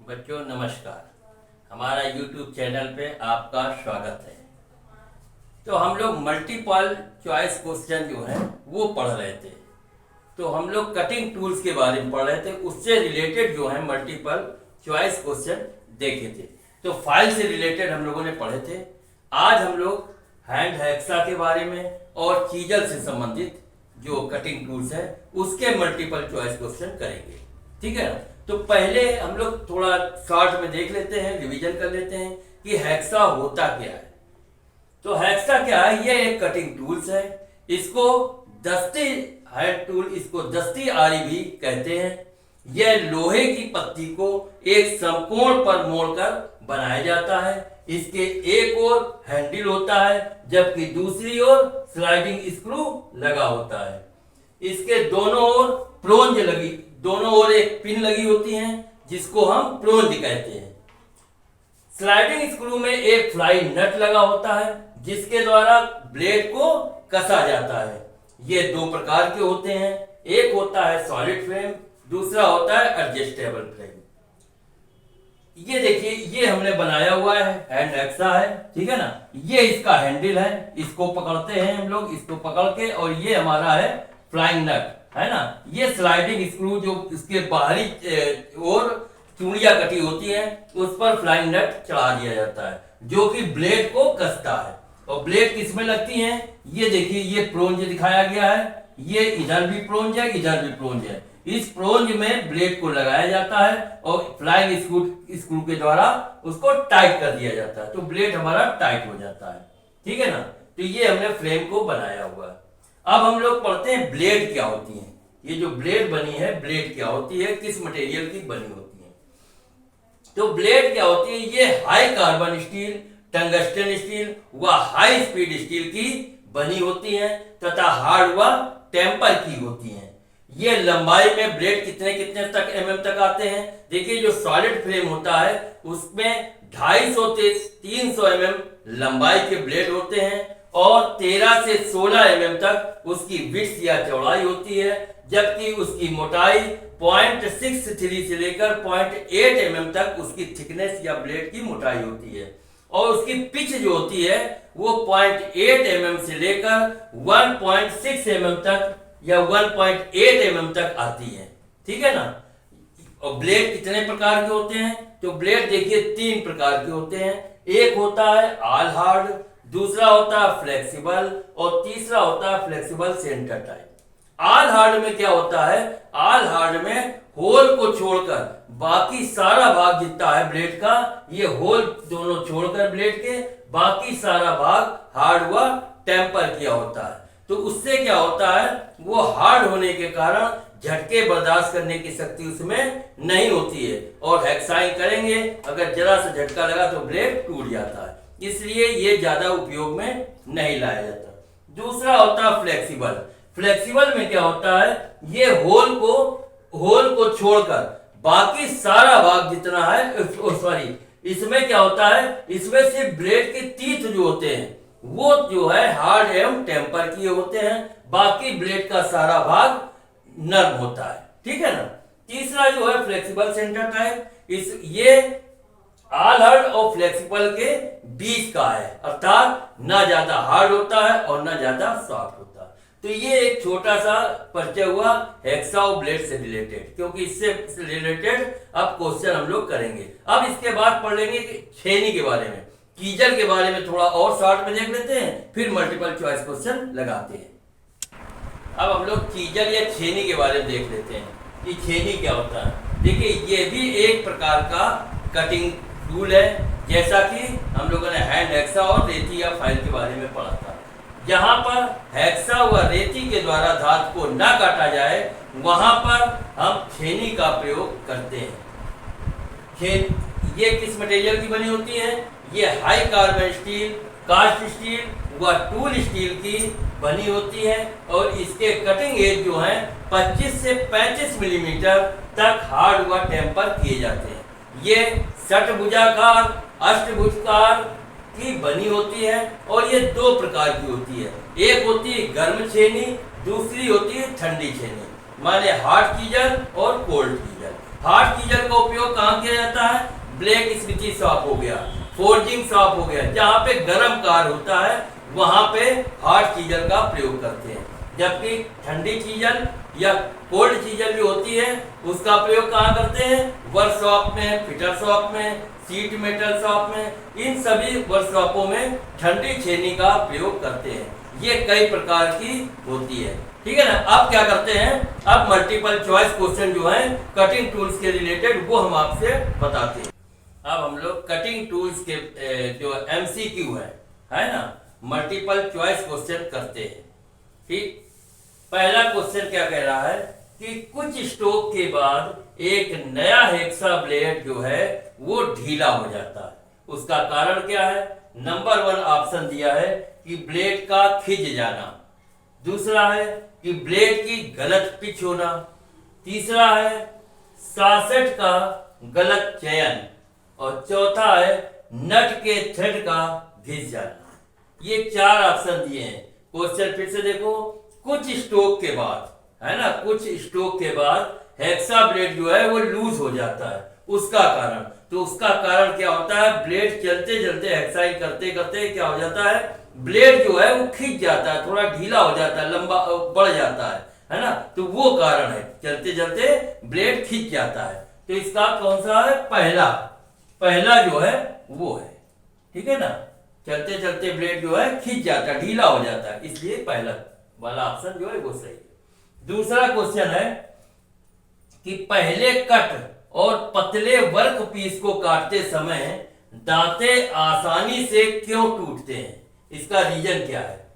बच्चों नमस्कार। हमारा YouTube चैनल पे आपका स्वागत है। तो हम लोग मल्टीपल चॉइस क्वेश्चन जो है वो पढ़ रहे थे। तो हम लोग कटिंग टूल्स के बारे में पढ़ रहे थे, उससे रिलेटेड जो है मल्टीपल चॉइस क्वेश्चन देखे थे। तो फाइल से रिलेटेड हम लोगों ने पढ़े थे। आज हम लोग हैंड हेक्सा के बारे में और चीजल से संबंधित जो कटिंग टूल्स है उसके मल्टीपल चॉइस क्वेश्चन करेंगे। ठीक है ना। तो पहले हम लोग थोड़ा शॉर्ट में देख लेते हैं, रिवीजन कर लेते हैं कि हेक्सा होता क्या है। तो हेक्सा क्या है? ये एक कटिंग टूल्स है। इसको दस्ती हेड टूल, इसको दस्ती आरी भी कहते हैं। यह लोहे की पत्ती को एक समकोण पर मोड़कर बनाया जाता है। इसके एक ओर हैंडल होता है जबकि दूसरी ओर स्लाइडिंग स्क्रू लगा होता है। इसके दोनों ओर प्लोंज लगी, दोनों ओर एक पिन लगी होती हैं जिसको हम प्लोंज कहते हैं। स्लाइडिंग स्क्रू में एक फ्लाई नट लगा होता है जिसके द्वारा ब्लेड को कसा जाता है। ये दो प्रकार के होते हैं, एक होता है सॉलिड फ्रेम, दूसरा होता है एडजस्टेबल फ्रेम। ये देखिए, ये हमने बनाया हुआ है, हैंड हेक्सा है, ठीक है ना। ये इसका हैंडल है, इसको पकड़ते हैं हम लोग, इसको पकड़ के, और ये हमारा है फ्लाइंग नट, है ना। ये स्लाइडिंग स्क्रू जो इसके बाहरी और चूड़ियां कटी होती है उस पर फ्लाइंग नट चढ़ा दिया जाता है जो कि ब्लेड को कसता है। और ब्लेड किस में लगती है? ये देखिए, ये प्रोंज दिखाया गया है, ये इधर भी प्रोंज है, इधर भी प्रोंज है। इस प्रोंज में ब्लेड को लगाया जाता है और फ्लाइंग स्क्रू के द्वारा उसको टाइट कर दिया जाता है, तो ब्लेड हमारा टाइट हो जाता है। ठीक है ना। तो ये हमने फ्रेम को बनाया हुआ है। अब हम लोग पढ़ते हैं ब्लेड क्या होती है। ये जो ब्लेड बनी है, ब्लेड क्या होती है, किस मटेरियल की बनी होती है। तो ब्लेड क्या होती है? ये high carbon steel, tungsten steel व हाई स्पीड स्टील की बनी होती है तथा हार्ड व टेम्पर की होती है। ये लंबाई में ब्लेड कितने कितने तक mm तक आते हैं? देखिए, जो सॉलिड फ्रेम होता है उसमें 250 से 300 mm लंबाई के ब्लेड होते हैं और 13 से 16 mm तक उसकी विड्थ या चौड़ाई होती है, जबकि उसकी मोटाई 0.63 से लेकर 0.8 mm तक उसकी थिकनेस या ब्लेड की मोटाई होती है। और उसकी पिच जो होती है वो 0.8 mm से लेकर 1.6 mm तक या 1.8 mm तक आती है। ठीक है ना। और ब्लेड कितने प्रकार के होते हैं? तो ब्लेड देखिए 3 प्रकार के होते हैं। एक होता है ऑल हार्ड, दूसरा होता है फ्लेक्सिबल और तीसरा होता है flexible centre type. All hard में क्या होता है? ऑल हार्ड में होल को छोड़कर बाकी सारा भाग जितना है ब्लेड का, ये होल दोनों छोड़कर ब्लेड के बाकी सारा भाग हार्ड व टेम्पर किया होता है। तो उससे क्या होता है? वो हार्ड होने के कारण झटके बर्दाश्त करने की शक्ति उसमें नहीं होती है और हेक्साइंग करेंगे, अगर जरा सा झटका लगा तो ब्लेड टूट जाता है, इसलिए ये ज्यादा उपयोग में नहीं लाया जाता। दूसरा होता है फ्लेक्सिबल। फ्लेक्सिबल में क्या होता है? ये होल को छोड़कर बाकी सारा भाग जितना है, सॉरी, इसमें क्या होता है? इसमें सिर्फ ब्लेड के तीत जो होते हैं वो जो है हार्ड एवं टेम्पर किए होते हैं, बाकी ब्लेड का सारा भाग नर्म होता है। ठीक है ना। तीसरा जो है फ्लेक्सिबल सेंटर टाइप, ये ऑल हार्ड और फ्लेक्सिबल के बीच का है, अर्थात ना ज्यादा हार्ड होता है और ना ज्यादा सॉफ्ट होता है। तो ये एक छोटा सा परिचय हुआ हेक्सा और ब्लेड से रिलेटेड, क्योंकि इससे रिलेटेड अब क्वेश्चन हम लोग करेंगे। अब इसके बाद पढ़ लेंगे छेनी के बारे में, कीजल के बारे में थोड़ा और शॉर्ट में देख लेते हैं, फिर मल्टीपल चॉइस क्वेश्चन लगाते हैं। अब हम लोग कीजल या छेनी के बारे में देख लेते हैं कि छेनी क्या होता है। देखिए, ये भी एक प्रकार का कटिंग टूल है, जैसा कि हम लोगों ने हैंड हेक्सा और रेती या फाइल के बारे में पढ़ा था। जहां पर हेक्सा व रेती के द्वारा धातु को न काटा जाए वहां पर हम छेनी का प्रयोग करते हैं। ये किस मटेरियल की बनी होती है? ये high carbon steel, cast steel व टूल स्टील की बनी होती है और इसके कटिंग एज जो है 25 से 35 मिलीमीटर तक हार्ड व टेम्पर किए जाते हैं। ये षटभुजाकार, अष्टभुजाकार की बनी होती है और ये 2 प्रकार की होती है। एक होती है गर्म छेनी, दूसरी होती है ठंडी छेनी, माने हॉट कीजल और कोल्ड कीजल। हार्ड चीजल का उपयोग कहाँ किया जाता है? ब्लैक स्मिथी शॉप हो गया, फोर्जिंग शॉप हो गया, जहाँ पे गर्म कार होता है वहां पे हार्ड चीजल का प्रयोग करते हैं। जबकि ठंडी चीजल या कोल्ड चीजल जो होती है उसका प्रयोग कहाँ करते हैं? वर्कशॉप में, फिटर शॉप में, सीट मेटल शॉप में, इन सभी वर्कशॉपों में ठंडी छेनी का प्रयोग करते हैं। ये कई प्रकार की होती है, ठीक है ना। अब क्या करते हैं, अब मल्टीपल चॉइस क्वेश्चन जो है कटिंग टूल्स के रिलेटेड वो हम आपसे बताते हैं। अब हम लोग कटिंग टूल्स के जो एमसीक्यू है ना, मल्टीपल चॉइस क्वेश्चन करते हैं। ठीक, पहला क्वेश्चन क्या कह रहा है कि कुछ स्ट्रोक के बाद एक नया हेक्सा ब्लेड जो है वो ढीला हो जाता है। उसका कारण क्या है? नंबर 1 ऑप्शन दिया है कि ब्लेड का खिंच जाना, दूसरा है कि ब्लेड की गलत पिच होना, तीसरा है सासेट का गलत चयन, और चौथा है नट के थ्रेड का घिस जाना। ये 4 ऑप्शन दिए हैं। क्वेश्चन फिर से देखो, कुछ स्ट्रोक के बाद, है ना, कुछ स्ट्रोक के बाद हेक्सा ब्लेड जो है वो लूज हो जाता है, उसका कारण, तो उसका कारण क्या होता है? ब्लेड चलते चलते हेक्साइज करते करते क्या हो जाता है? ब्लेड जो है वो खिंच जाता है, थोड़ा ढीला हो जाता है, लंबा बढ़ जाता है ना, तो वो कारण है, चलते चलते ब्लेड खिंच जाता है। तो इसका कौन सा है? पहला जो है वो है, ठीक है ना, चलते चलते ब्लेड जो है खिंच जाता है, ढीला हो जाता है, इसलिए पहला वाला ऑप्शन जो है वो सही है। दूसरा क्वेश्चन है कि पहले कट और पतले वर्क पीस को काटते समय दांते आसानी से क्यों टूटते हैं? इसका रीजन क्या है?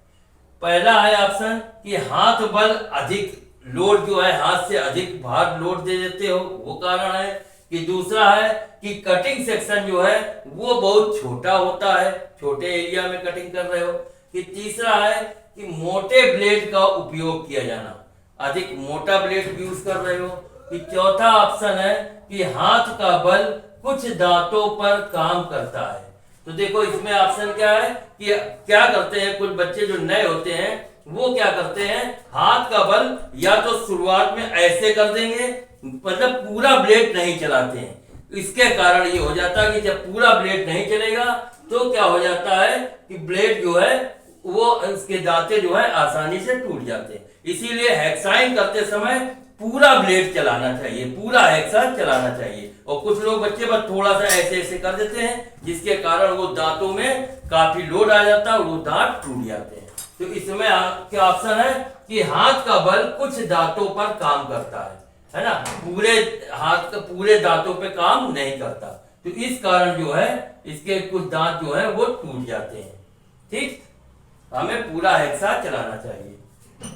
पहला है ऑप्शन कि हाथ बल अधिक, लोड जो है हाथ से अधिक भार लोड दे देते हो, वो कारण है। कि दूसरा है कि कटिंग सेक्शन जो है वो बहुत छोटा होता है, छोटे एरिया में कटिंग कर रहे हो। कि तीसरा है कि मोटे ब्लेड का उपयोग किया जाना, अधिक मोटा ब्लेड यूज कर रहे हो। कि चौथा ऑप्शन है कि हाथ का बल कुछ दांतों पर काम करता है। तो देखो इसमें ऑप्शन क्या है कि क्या करते हैं कुछ बच्चे जो नए होते हैं वो क्या करते हैं, हाथ का बल या तो शुरुआत में ऐसे कर देंगे, मतलब पूरा ब्लेड नहीं चलाते हैं। इसके कारण ये हो जाता है कि जब पूरा ब्लेड नहीं चलेगा तो क्या हो जाता है कि ब्लेड जो है वो इसके दांते जो है आसानी से टूट जाते हैं। इसीलिए हेक्साइन करते समय पूरा ब्लेड चलाना चाहिए, पूरा हेक्सा चलाना चाहिए। और कुछ लोग बच्चे बस थोड़ा सा ऐसे ऐसे कर देते हैं, जिसके कारण वो दांतों में काफी लोड आ जाता है और वो दांत टूट जाते हैं। तो इसमें क्या ऑप्शन है कि हाथ का बल कुछ दांतों पर काम करता है ना, पूरे हाथ का पूरे दांतों पे काम नहीं करता। तो इस कारण जो है इसके कुछ दांत जो है वो टूट जाते हैं। ठीक, हमें पूरा हेक्सा चलाना चाहिए।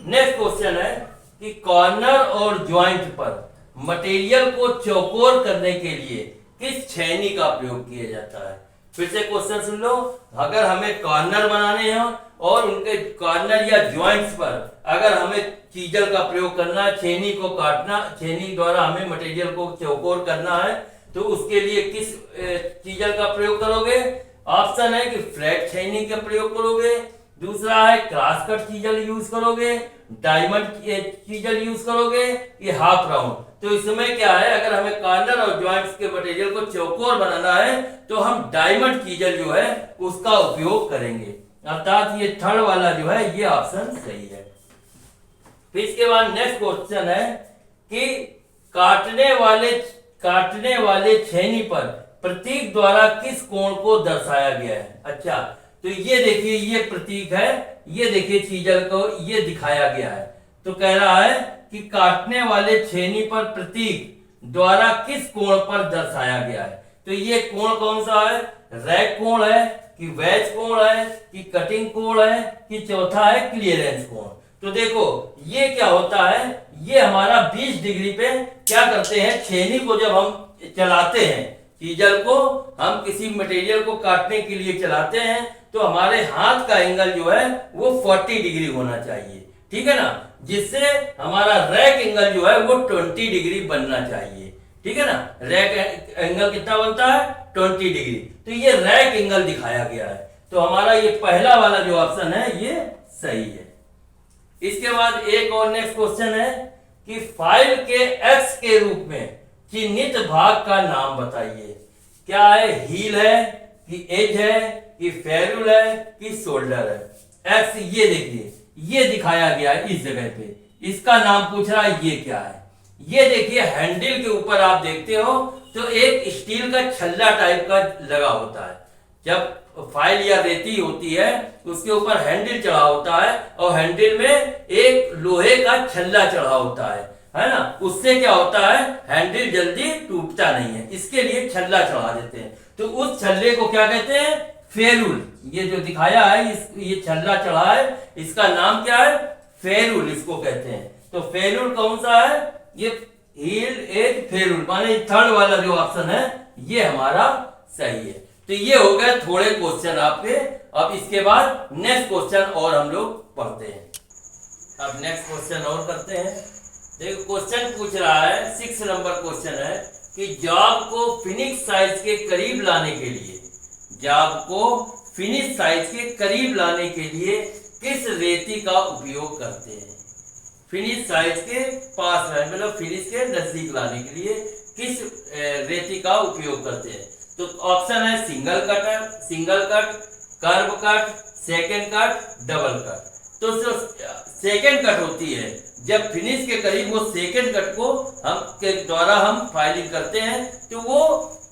नेक्स्ट क्वेश्चन है कि कॉर्नर और जॉइंट पर मटेरियल को चौकोर करने के लिए किस छेनी का प्रयोग किया जाता है? फिर से क्वेश्चन सुन लो, अगर हमें कॉर्नर बनाने हो और उनके कॉर्नर या जॉइंट्स पर अगर हमें चीजल का प्रयोग करना है, छेनी को काटना, छेनी द्वारा हमें मटेरियल को चौकोर करना है, तो उसके लिए किस चीजल का प्रयोग करोगे? ऑप्शन है कि फ्लैट छेनी का प्रयोग करोगे, दूसरा है क्रॉस कट चीजल यूज करोगे, डायमंड चीजल यूज करोगे, ये हाफ राउंड। तो इसमें क्या है, अगर हमें कॉर्नर और जॉइंट्स के मटेरियल को चौकोर बनाना है तो हम डायमंड चीजल जो है उसका उपयोग करेंगे, अर्थात ये थर्ड वाला जो है ये ऑप्शन सही है। फिर इसके बाद नेक्स्ट क्वेश्चन है कि काटने वाले छेनी पर प्रतीक द्वारा किस कोण को दर्शाया गया है? अच्छा, तो ये देखिए ये प्रतीक है, ये देखिए चीजल को ये दिखाया गया है। तो कह रहा है कि काटने वाले छेनी पर प्रतीक द्वारा किस कोण पर दर्शाया गया है? तो ये कोण कौन सा है? रैक कोण है कि वेज कोण है कि कटिंग कोण है कि चौथा है क्लियरेंस कोण? तो देखो ये क्या होता है, ये हमारा 20 डिग्री पे क्या करते हैं, छेनी को जब हम चलाते हैं, चीजल को हम किसी मटेरियल को काटने के लिए चलाते हैं तो हमारे हाथ का एंगल जो है वो 40 डिग्री होना चाहिए, ठीक है ना, जिससे हमारा रैक एंगल जो है वो 20 डिग्री बनना चाहिए, ठीक है ना। रैक एंगल कितना बनता है? 20 डिग्री। तो ये रैक एंगल दिखाया गया है, तो हमारा ये पहला वाला जो ऑप्शन है ये सही है। इसके बाद एक और नेक्स्ट क्वेश्चन है कि फाइल के एक्स के रूप में चिन्हित भाग का नाम बताइए। क्या है, हील है कि एज है कि फेरुल है कि शोल्डर है। एक्स ये देखिए, ये दिखाया गया है इस जगह पे, इसका नाम पूछ रहा है, ये क्या है। ये देखिए हैंडल के ऊपर आप देखते हो तो एक स्टील का छल्ला टाइप का लगा होता है। जब फाइल या रेती होती है उसके ऊपर हैंडल चढ़ा होता है और हैंडल में एक लोहे का छल्ला चढ़ा होता है ना। उससे क्या होता है, हैंडल जल्दी टूटता नहीं है, इसके लिए छल्ला चढ़ा देते हैं। तो उस छल्ले को क्या कहते हैं, फेरुल। ये जो दिखाया है ये छल्ला चढ़ा है, इसका नाम क्या है, फेरुल इसको कहते हैं। तो फेरुल कौन सा है, ये हील एज फेरुल, माने थर्ड वाला जो ऑप्शन है ये हमारा सही है। तो ये हो गए थोड़े क्वेश्चन आपके। अब इसके बाद नेक्स्ट क्वेश्चन और हम लोग पढ़ते हैं। अब नेक्स्ट क्वेश्चन और करते हैं। देखो क्वेश्चन पूछ रहा है, 6 नंबर क्वेश्चन है कि जॉब को फिनिश साइज के करीब लाने के लिए, जॉब को फिनिश साइज के करीब लाने के लिए किस रेती का उपयोग करते हैं। फिनिश साइज के पास है, मतलब फिनिश के नजदीक लाने के लिए किस रेती का उपयोग करते हैं। तो ऑप्शन है single cut, curve cut, second cut, double cut. तो जो सेकेंड कट होती है, जब फिनिश के करीब वो सेकेंड कट को हम के द्वारा हम फाइलिंग करते हैं तो वो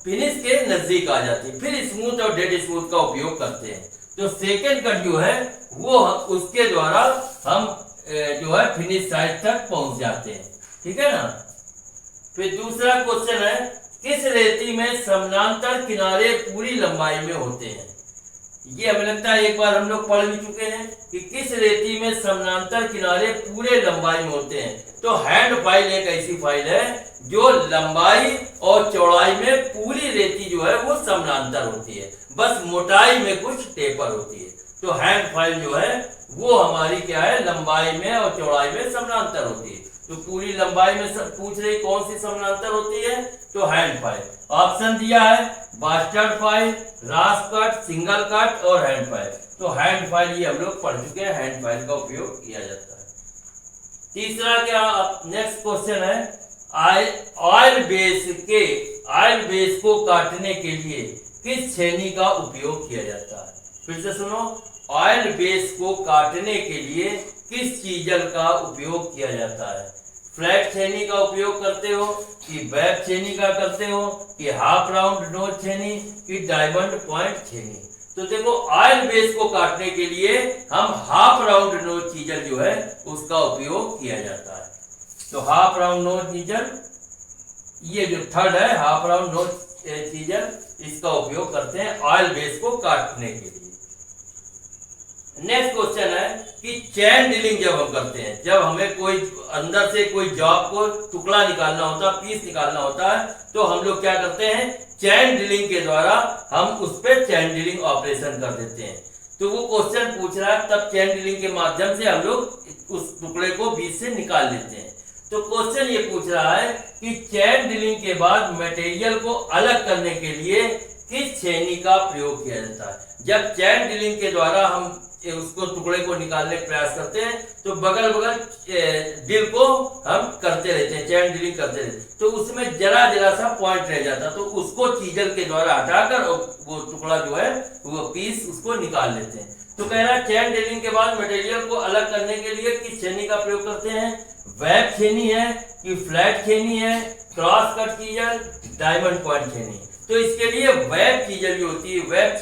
फिनिश के नजदीक आ जाती है। फिर स्मूथ और डेड स्मूथ का उपयोग करते हैं। तो सेकेंड कट जो है वो उसके द्वारा हम जो है फिनिश साइज तक पहुंच जाते हैं, ठीक है ना। फिर दूसरा क्वेश्चन है, किस रेती में समानांतर किनारे पूरी लंबाई में होते हैं। ये हमें लगता है एक बार हम लोग पढ़ भी चुके हैं कि किस रेती में समानांतर किनारे पूरे लंबाई में होते हैं। तो हैंड फाइल एक ऐसी फाइल है जो लंबाई और चौड़ाई में पूरी रेती जो है वो समानांतर होती है, बस मोटाई में कुछ टेपर होती है। तो हैंड फाइल जो है वो हमारी क्या है, लंबाई में और चौड़ाई में समानांतर होती है। तो पूरी लंबाई में पूछ रही कौन सी समानांतर होती है, तो हैंड फाइल। ऑप्शन दिया है bastard file, rasp cut, single cut और हैंड फाइल। तो हैंड फाइल ये हम लोग पढ़ चुके हैं, हैंड फाइल का उपयोग किया जाता है। तीसरा क्या, नेक्स्ट क्वेश्चन है, ऑयल बेस को काटने के लिए किस छेनी का उपयोग किया जाता है। फिर से सुनो, ऑयल बेस को काटने के लिए किस चीजल का उपयोग किया जाता है। फ्लैट छेनी का उपयोग करते हो कि बैक छेनी का करते हो कि हाफ राउंड नोज छेनी कि डायमंड पॉइंट छेनी। तो देखो ऑयल बेस को काटने के लिए हम हाफ राउंड नोज चीजल जो है उसका उपयोग किया जाता है। तो हाफ राउंड नोज चीजल, ये जो थर्ड है हाफ राउंड नोज चीजल, इसका उपयोग करते हैं ऑयल बेस को काटने के लिए। नेक्स्ट क्वेश्चन है कि चैन डीलिंग जब हम करते हैं, जब हमें कोई अंदर से कोई जॉब को टुकड़ा निकालना होता है, पीस निकालना होता है, तो हम लोग क्या करते हैं, चैन डीलिंग के द्वारा हम उस पर चैन डीलिंग ऑपरेशन कर देते हैं। तो वो क्वेश्चन पूछ रहा है, तब चैन डीलिंग के माध्यम से हम लोग उस टुकड़े को बीच से निकाल लेते हैं। तो क्वेश्चन ये पूछ रहा है कि चैन डीलिंग के बाद मटेरियल को अलग करने के लिए किस छेनी का प्रयोग किया जाता है। जब चैन डीलिंग के द्वारा हम उसको टुकड़े को निकालने का प्रयास करते हैं तो बगल बगल डील को हम करते रहते हैं, चैन डीलिंग करते रहते हैं, तो उसमें जरा जरा सा पॉइंट रह जाता, तो उसको चीजल के द्वारा हटाकर वो टुकड़ा जो है वो पीस उसको निकाल लेते हैं। तो कह रहा है चैन डीलिंग के बाद मटेरियल को अलग करने के लिए किस छेनी का प्रयोग करते हैं। वेब छेनी है कि फ्लैट छेनी है, cross cut chisel, diamond point छेनी। तो इसके लिए वेब चीजल जो होती है, वेब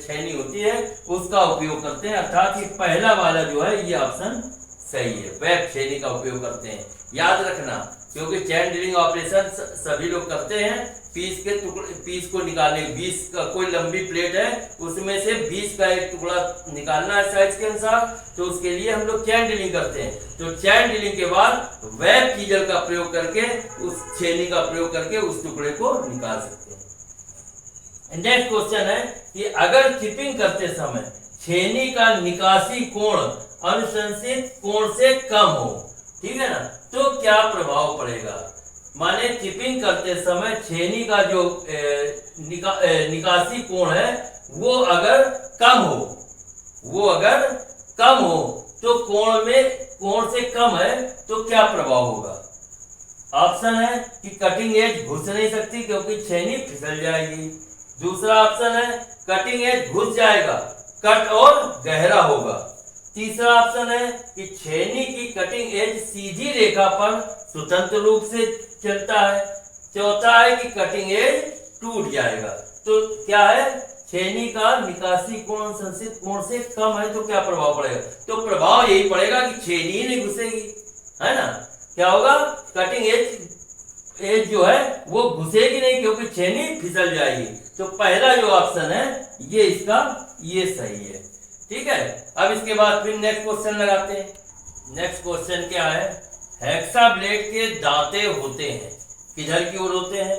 छेनी होती है, उसका उपयोग करते हैं। अर्थात ये पहला वाला जो है ये ऑप्शन सही है, वेब छेनी का उपयोग करते हैं। याद रखना, क्योंकि चैन डीलिंग ऑपरेशन सभी लोग करते हैं। पीस को निकालने, 20 का कोई लंबी प्लेट है उसमें से 20 का एक टुकड़ा निकालना है साइज के अनुसार, तो उसके लिए हम लोग चैन डीलिंग करते हैं। तो चैन डीलिंग के बाद वेब चीजल का प्रयोग करके, उस छेनी का प्रयोग करके उस टुकड़े को निकाल सकते हैं। नेक्स्ट क्वेश्चन है कि अगर चिपिंग करते समय छेनी का निकासी कोण अनुशंसित कोण से कम हो, ठीक है ना, तो क्या प्रभाव पड़ेगा। माने चिपिंग करते समय छेनी का जो निकासी कोण है वो अगर कम हो, तो कोण से कम है तो क्या प्रभाव होगा। ऑप्शन है कि कटिंग एज घुस नहीं सकती क्योंकि छेनी फिसल जाएगी। दूसरा ऑप्शन है कटिंग एज घुस जाएगा, कट और गहरा होगा। तीसरा ऑप्शन है कि छेनी की कटिंग एज सीधी रेखा पर स्वतंत्र रूप से चलता है। चौथा है कि कटिंग एज टूट जाएगा। तो क्या है, छेनी का निकासी कोण संचित कोण से कम है तो क्या प्रभाव पड़ेगा? तो प्रभाव यही पड़ेगा कि छेनी ही नहीं घुसेगी, है ना। क्या होगा, कटिंग एज जो है वो घुसेगी नहीं क्योंकि छेनी फिसल जाएगी। तो पहला जो ऑप्शन है ये इसका ये सही है। ठीक है, अब इसके बाद फिर नेक्स्ट क्वेश्चन लगाते हैं। नेक्स्ट क्वेश्चन क्या है, हेक्सा ब्लेड के दांते होते हैं, किधर की ओर होते हैं?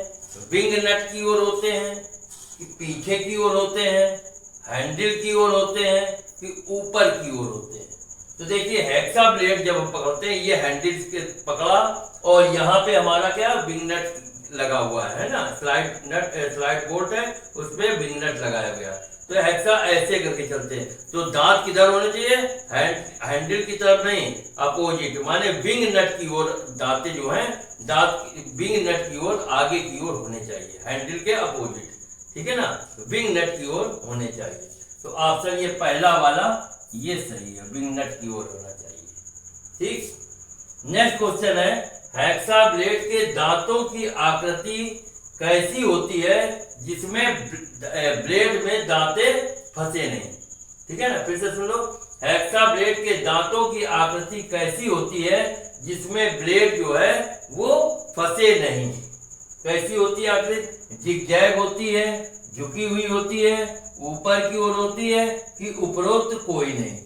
विंग नट की ओर होते हैं कि पीछे की ओर होते हैं, हैंडल की ओर होते हैं कि ऊपर की ओर होते हैं? तो देखिए हेक्सा ब्लेड जब हम पकड़ते हैं, ये हैंडल के पकड़ा और यहाँ पे हमारा क्या विंग नट लगा हुआ है ना, स्लाइड बोल्ट है, उसमें विंग नट लगाया गया। तो हेक्सा ऐसे करके चलते हैं, तो दांत किधर होने चाहिए? हैंडल की तरफ नहीं, अपोजिट, माने विंग नट की ओर दांतें जो हैं, दांत विंग नट की ओर आगे की ओर होने चाहिए, हैंडल के अपोजिट। ठीक है ना, विंग नट की ओर होने चाहिए। तो ऑप्शन ये पहला वाला ये सही है, विंग नट की ओर होना चाहिए। ठीक, नेक्स्ट क्वेश्चन है, हेक्सा ब्लेड के दांतों की आकृति कैसी होती है जिसमें ब्लेड में दांते फंसे नहीं? ठीक है ना, फिर से सुन लो, हेक्सा ब्लेड के दांतों की आकृति कैसी होती है जिसमें ब्लेड जो है वो फंसे नहीं? कैसी होती है आकृति? जिगजैग होती है, झुकी हुई होती है, ऊपर की ओर होती है कि उपरोक्त कोई नहीं?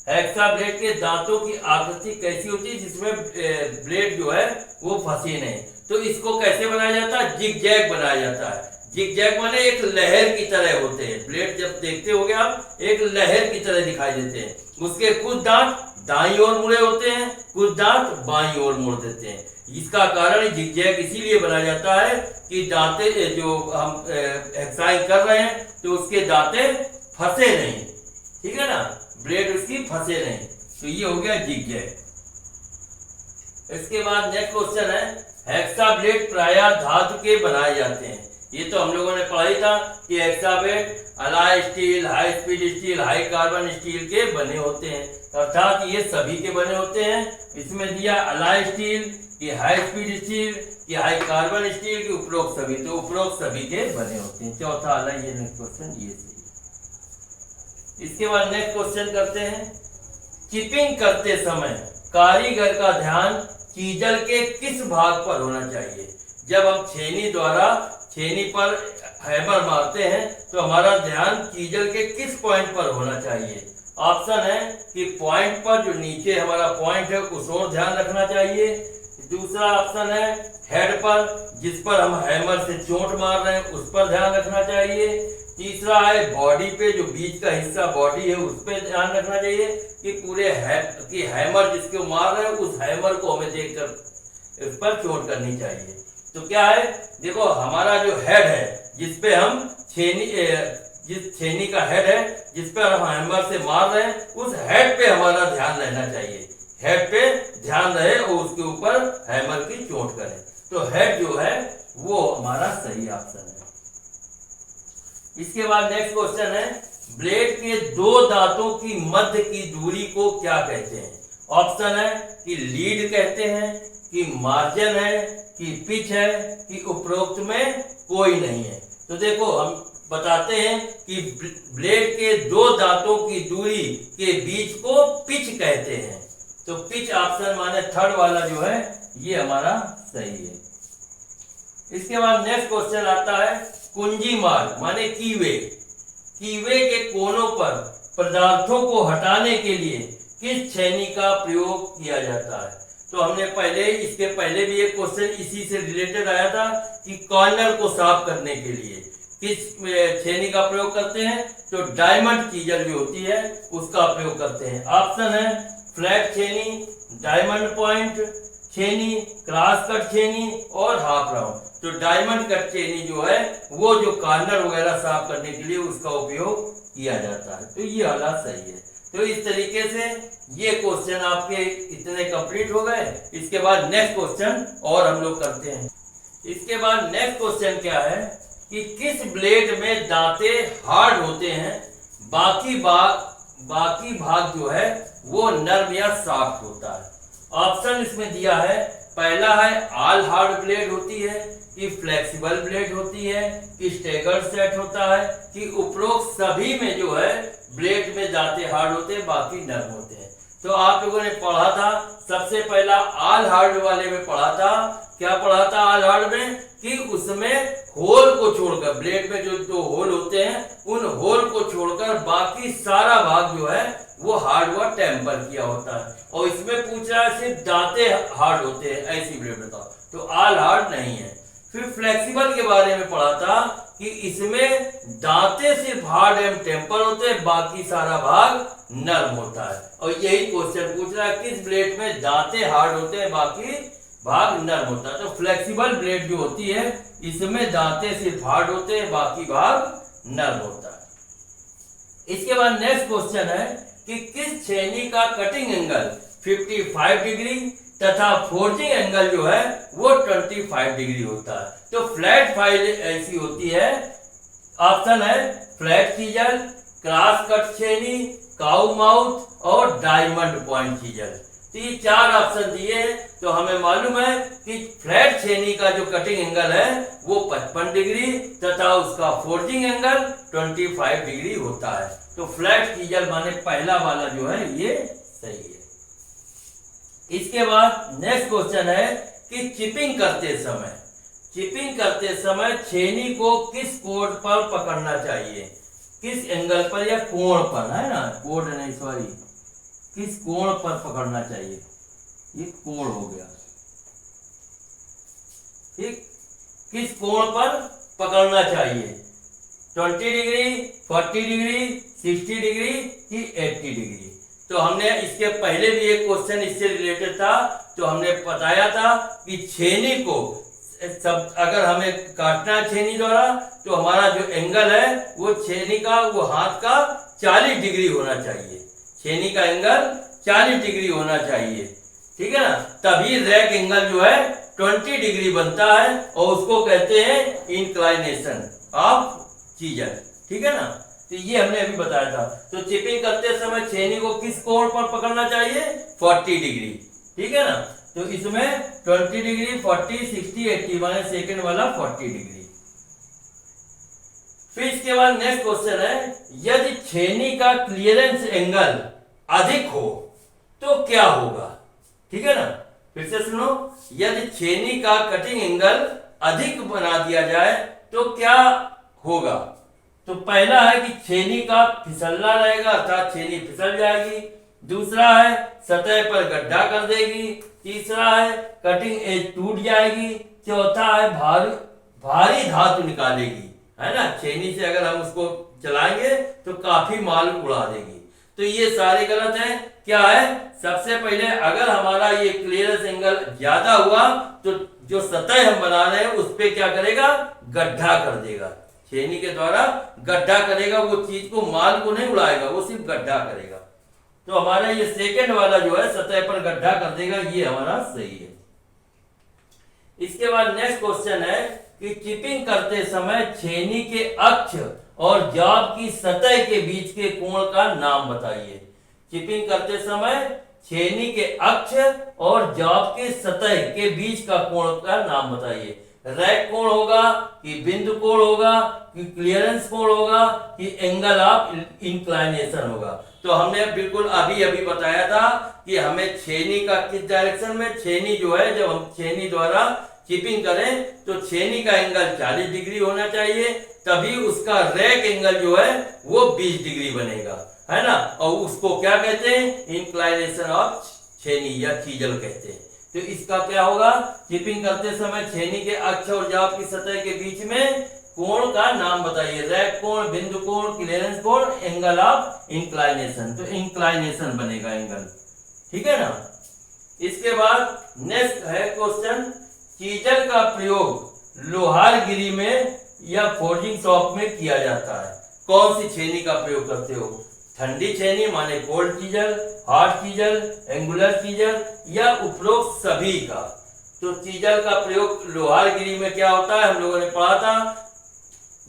हेक्सा ब्लेड के दांतों की आकृति कैसी होती है जिसमें ब्लेड जो है वो फंसी नहीं? तो इसको कैसे बनाया जाता है? जिगजैग बनाया जाता है। जिगजैग माने एक लहर की तरह होते हैं ब्लेड, जब देखते होगे आप एक लहर की तरह दिखाई देते हैं। उसके कुछ दांत दाईं ओर मुड़े होते हैं, कुछ दांत बाईं ओर मुड़ देते हैं। इसका कारण जिगजैग इसीलिए बनाया जाता है कि दांते जो हम एक्सरसाइज कर रहे हैं तो उसके दांते फंसे नहीं। ठीक है ना, ब्लेड उसकी फंसे नहीं। तो ये हो गया जिगजैग। इसके बाद नेक्स्ट क्वेश्चन है, हेक्सा ब्लेड प्रायः धातु के बनाए जाते हैं। ये तो हम लोगों ने पढ़ा ही था कि hexa blade alloy steel, high speed steel, high carbon steel के बने होते हैं, अर्थात ये सभी के बने होते हैं। इसमें दिया अलॉय स्टील कि हाई स्पीड स्टील कि हाई कार्बन स्टील की उपरोक्त सभी, तो उपरोक्त सभी के बने होते हैं। चौथा वाला ये नेक्स्ट क्वेश्चन ये सही। इसके बाद नेक्स्ट क्वेश्चन करते हैं, चिपिंग करते समय कारीगर का ध्यान चीजल के किस भाग पर होना चाहिए? जब हम छेनी द्वारा छेनी पर हैमर मारते हैं तो हमारा ध्यान चीजल के किस पॉइंट पर होना चाहिए? ऑप्शन है कि पॉइंट पर, जो नीचे हमारा पॉइंट है उस ओर ध्यान रखना चाहिए। दूसरा ऑप्शन है हेड पर, जिस पर हम हैमर से चोट मार रहे हैं उस पर ध्यान रखना चाहिए। तीसरा है बॉडी पे, जो बीच का हिस्सा बॉडी है उस पर ध्यान रखना चाहिए कि पूरे कि हैमर जिसको मार रहे हैं उस हैमर को हमें देखकर इस पर चोट करनी चाहिए। तो क्या है, देखो हमारा जो हेड है जिस पे हम जिस छेनी का हेड है जिस पे हम हैमर से मार रहे हैं उस हेड पे हमारा ध्यान रहना चाहिए। हेड पे ध्यान रहे और उसके ऊपर हैमर की चोट करें। तो हेड जो है वो हमारा सही ऑप्शन है। इसके बाद नेक्स्ट क्वेश्चन है, ब्लेड के दो दांतों की मध्य की दूरी को क्या कहते हैं? ऑप्शन है कि लीड कहते हैं, कि मार्जिन है, कि पिच है, कि उपरोक्त में कोई नहीं है। तो देखो हम बताते हैं कि ब्लेड के दो दांतों की दूरी के बीच को पिच कहते हैं। तो पिच ऑप्शन माने थर्ड वाला जो है ये हमारा सही है। इसके बाद नेक्स्ट क्वेश्चन आता है, कुंजी मार्ग माने कीवे, कीवे के कोनों पर पदार्थों को हटाने के लिए किस छेनी का प्रयोग किया जाता है? तो हमने इसके पहले भी एक क्वेश्चन इसी से रिलेटेड आया था कि कॉर्नर को साफ करने के लिए किस छेनी का प्रयोग करते हैं? तो डायमंड चीजल जो होती है उसका प्रयोग करते हैं। ऑप्शन है फ्लैट छेनी, डायमंड पॉइंट छेनी, क्रॉस कट छेनी और हाफ राउंड। तो डायमंड कट छेनी जो है वो जो कॉर्नर वगैरह साफ करने के लिए उसका उपयोग किया जाता है। तो ये वाला सही है। तो इस तरीके से ये क्वेश्चन आपके इतने कंप्लीट हो गए। इसके बाद नेक्स्ट क्वेश्चन और हम लोग करते हैं। इसके बाद नेक्स्ट क्वेश्चन क्या है कि किस ब्लेड में दांते हार्ड होते हैं, बाकी भाग जो है वो नर्म या सॉफ्ट होता है। ऑप्शन इसमें दिया है, पहला है ऑल हार्ड ब्लेड होती है, कि फ्लेक्सिबल ब्लेड होती है, कि स्टेगर्ड सेट होता है, कि उपरोक्त सभी में जो है ब्लेड में दांते हार्ड होते हैं बाकी नर्म होते हैं। तो आप लोगों ने पढ़ा था, सबसे पहला ऑल हार्ड वाले में पढ़ा था। क्या पढ़ा था ऑल हार्ड में? कि उसमें होल को छोड़कर, ब्लेड में जो दो होल होते हैं उन होल को छोड़कर बाकी सारा भाग जो है वो हार्ड व टेम्पर किया होता है। और इसमें पूछ रहा है सिर्फ दांते हार्ड होते हैं, ऐसी ब्लेड बताओ, तो ऑल हार्ड नहीं है। फिर फ्लेक्सिबल के बारे में पढ़ा था कि इसमें दांते सिर्फ हार्ड एंड टेम्पर होते हैं, बाकी सारा भाग नर्म होता है। और यही क्वेश्चन पूछ रहा है किस ब्लेड में दांते हार्ड होते हैं बाकी भाग नर्म होता है। तो फ्लेक्सिबल ब्लेड जो होती है इसमें दांते सिर्फ हार्ड होते हैं, बाकी भाग नर्म होता है। इसके बाद नेक्स्ट क्वेश्चन है कि किस छेनी का कटिंग एंगल 55 डिग्री तथा फोर्जिंग एंगल जो है वो 25 डिग्री होता है। तो फ्लैट फाइल ऐसी होती है, ऑप्शन है फ्लैट चीजल, क्रॉस कट छेनी, काउ माउथ और डायमंड पॉइंट चीजल। तो ये चार ऑप्शन दिए हैं। तो हमें मालूम है कि फ्लैट छेनी का जो कटिंग एंगल है वो 55 डिग्री तथा उसका फोर्जिंग एंगल 25 डिग्री होता है। तो फ्लैट चीजल माने पहला वाला जो है ये सही है। इसके बाद नेक्स्ट क्वेश्चन है कि चिपिंग करते समय छेनी को किस कोण पर पकड़ना चाहिए, किस एंगल पर या कोण पर, है ना, कोण नहीं सॉरी, किस कोण पर पकड़ना चाहिए, ये कोण हो गया, ठीक, किस कोण पर पकड़ना चाहिए, 20 डिग्री, 40 डिग्री, 60 डिग्री कि 80 डिग्री। तो हमने इसके पहले भी एक क्वेश्चन इससे रिलेटेड था, तो हमने बताया था कि छेनी को सब अगर हमें काटना है छेनी द्वारा तो हमारा जो एंगल है वो छेनी का, वो हाथ का 40 डिग्री होना चाहिए, छेनी का एंगल 40 डिग्री होना चाहिए, ठीक है ना, तभी रैक एंगल जो है 20 डिग्री बनता है और उसको कहते हैं इंक्लाइनेशन ऑफ चीजल, ठीक है ना। तो ये हमने अभी बताया था। तो चिपिंग करते समय छेनी को किस कोण पर पकड़ना चाहिए, 40 डिग्री, ठीक है ना। तो इसमें 20 डिग्री, 40, 60, 80 माने सेकंड वाला 40 डिग्री। फिर इसके बाद नेक्स्ट क्वेश्चन है, यदि छेनी का क्लियरेंस एंगल अधिक हो तो क्या होगा, ठीक है ना। फिर से सुनो, यदि छेनी का कटिंग एंगल अधिक बना दिया जाए तो क्या होगा। तो पहला है कि छेनी का फिसलना रहेगा अर्थात छेनी फिसल जाएगी, दूसरा है सतह पर गड्ढा कर देगी, तीसरा है कटिंग एज टूट जाएगी, चौथा है भारी धातु निकालेगी, है ना, छेनी से अगर हम उसको चलाएंगे तो काफी माल उड़ा देगी। तो ये सारे गलत हैं। क्या है, सबसे पहले अगर हमारा ये क्लियरेंस एंगल ज्यादा हुआ तो जो सतह हम बना रहे हैं उस पे क्या करेगा, गड्ढा कर देगा, छेनी के द्वारा गड्ढा करेगा, वो चीज को, माल को नहीं उड़ाएगा, वो सिर्फ गड्ढा करेगा। तो हमारा ये सेकंड वाला जो है सतह पर गड्ढा कर देगा, ये हमारा सही है। इसके बाद नेक्स्ट क्वेश्चन है कि चिपिंग करते समय छेनी के अक्ष और जाब की सतह के बीच के कोण का नाम बताइए। चिपिंग करते समय छेनी के अक्ष और जाब के सतह के बीच का कोण का नाम बताइए। रैक कोण होगा कि बिंदु कोण होगा कि क्लियरेंस कोण होगा कि एंगल ऑफ इंक्लाइनेशन होगा। तो हमने बिल्कुल अभी बताया था कि हमें छेनी का किस डायरेक्शन में, छेनी जो है जब हम छेनी द्वारा चिपिंग करें तो छेनी का एंगल 40 डिग्री होना चाहिए, तभी उसका रैक एंगल जो है वो 20 डिग्री बनेगा, है ना। और उसको क्या कहते हैं, इंक्लाइनेशन ऑफ छेनी या चीजल कहते हैं। तो इसका क्या होगा, चिपिंग करते समय छेनी के अक्ष और जाब की सतह के बीच में कोण का नाम बताइए। रैक कोण, बिंदु कोण, क्लियरेंस कोण, एंगल ऑफ इंक्लाइनेशन। तो इंक्लाइनेशन बनेगा एंगल, ठीक है ना। इसके बाद नेक्स्ट है क्वेश्चन, चीजल का प्रयोग लोहारगिरी में या फोर्जिंग शॉप में किया जाता है। कौन सी छेनी का प्रयोग करते हो, ठंडी छेनी माने cold chisel, hot chisel, angular chisel या उपरोक्त सभी का। तो चीजल का प्रयोग लोहारगिरी में क्या होता है, हम लोगों ने पढ़ा था।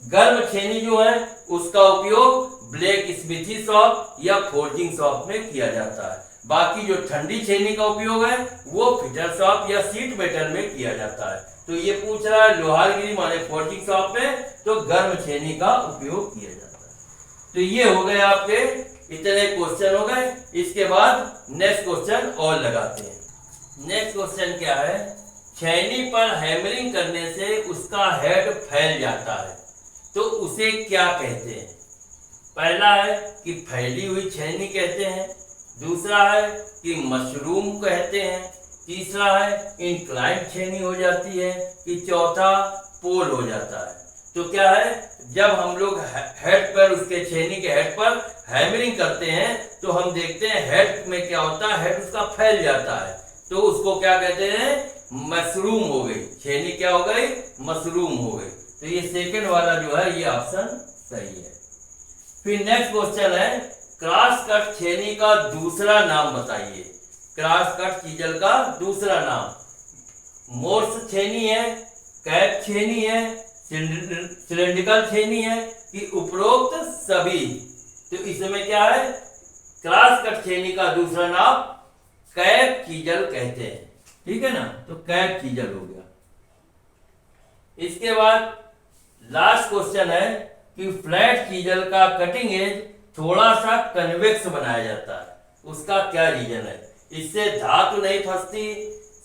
गर्म छेनी जो है उसका उपयोग ब्लैक स्मिथी शॉप या फोर्जिंग शॉप में किया जाता है। बाकी जो ठंडी छेनी का उपयोग है वो फिटर शॉप या सीट मेटल में किया जाता है। तो ये पूछ रहा है लोहारगिरी माने फोर्जिंग शॉप में तो गर्म छेनी का उपयोग किया जाता है। तो ये हो गए आपके इतने क्वेश्चन हो गए। इसके बाद नेक्स्ट क्वेश्चन और लगाते हैं। नेक्स्ट क्वेश्चन क्या है, छेनी पर हैमरिंग करने से उसका हेड फैल जाता है तो उसे क्या कहते हैं। पहला है कि फैली हुई छेनी कहते हैं, दूसरा है कि मशरूम कहते हैं, तीसरा है इंक्लाइंड छेनी हो जाती है, कि चौथा पोल हो जाता है। तो क्या है, जब हम लोग हेड पर उसके छेनी के हेड पर हैमरिंग करते हैं तो हम देखते हैं हेड में क्या होता है, हेड उसका फैल जाता है तो उसको क्या कहते हैं, मशरूम हो गई। छेनी क्या हो गई, मशरूम हो गई। तो ये सेकंड वाला जो है ये ऑप्शन सही है। फिर नेक्स्ट क्वेश्चन है, क्रॉस कट छेनी का दूसरा नाम बताइए। क्रॉस कट चीजल का दूसरा नाम मोर्स छेनी है, कैप छेनी है, सिलेंड्रिकल छेनी है कि उपरोक्त सभी। तो इसमें क्या है, क्रॉस कट छेनी का दूसरा नाम कैप चीजल कहते हैं। ठीक है ना, तो कैप चीजल हो गया। इसके बाद लास्ट क्वेश्चन है कि फ्लैट चीजल का कटिंग एज थोड़ा सा कन्वेक्स बनाया जाता है, उसका क्या रीजन है। इससे धातु नहीं फंसती,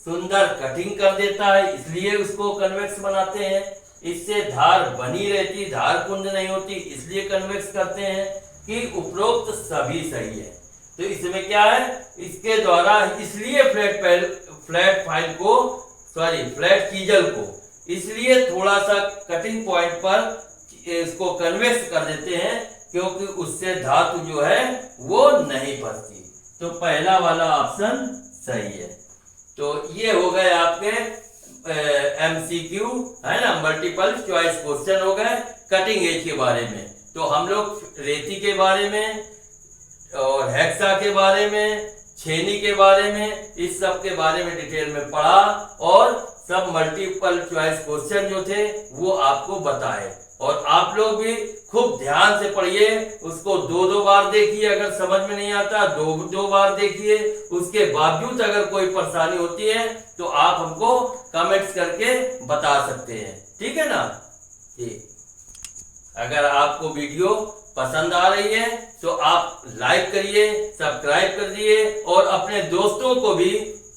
सुंदर कटिंग कर देता है इसलिए उसको कन्वेक्स बनाते हैं। इससे धार बनी रहती, धार कुंज नहीं होती इसलिए कन्वेक्स करते हैं, कि उपरोक्त सभी सही है। तो इसमें क्या है, इसके द्वारा इसलिए फ्लैट चीजल को इसलिए थोड़ा सा कटिंग पॉइंट पर इसको कन्वेक्स कर देते हैं क्योंकि उससे धातु जो है वो नहीं फंसती। तो पहला वाला ऑप्शन सही है। तो ये हो गए आपके एमसीक्यू है ना, मल्टीपल चॉइस क्वेश्चन हो गए कटिंग एज के बारे में। तो हम लोग रेती के बारे में और हेक्सा के बारे में, छेनी के बारे में, इस सब के बारे में डिटेल में पढ़ा और सब मल्टीपल चॉइस क्वेश्चन जो थे वो आपको बताए। और आप लोग भी खूब ध्यान से पढ़िए, उसको दो बार देखिए, अगर समझ में नहीं आता दो बार देखिए। उसके बावजूद अगर कोई परेशानी होती है तो आप हमको कमेंट्स करके बता सकते हैं। ठीक है ना, ठीक। अगर आपको वीडियो पसंद आ रही है तो आप लाइक करिए, सब्सक्राइब कर दिए और अपने दोस्तों को भी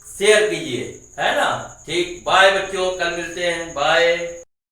शेयर कीजिए, है ना। ठीक, बाय बच्चों, कल मिलते हैं, बाय।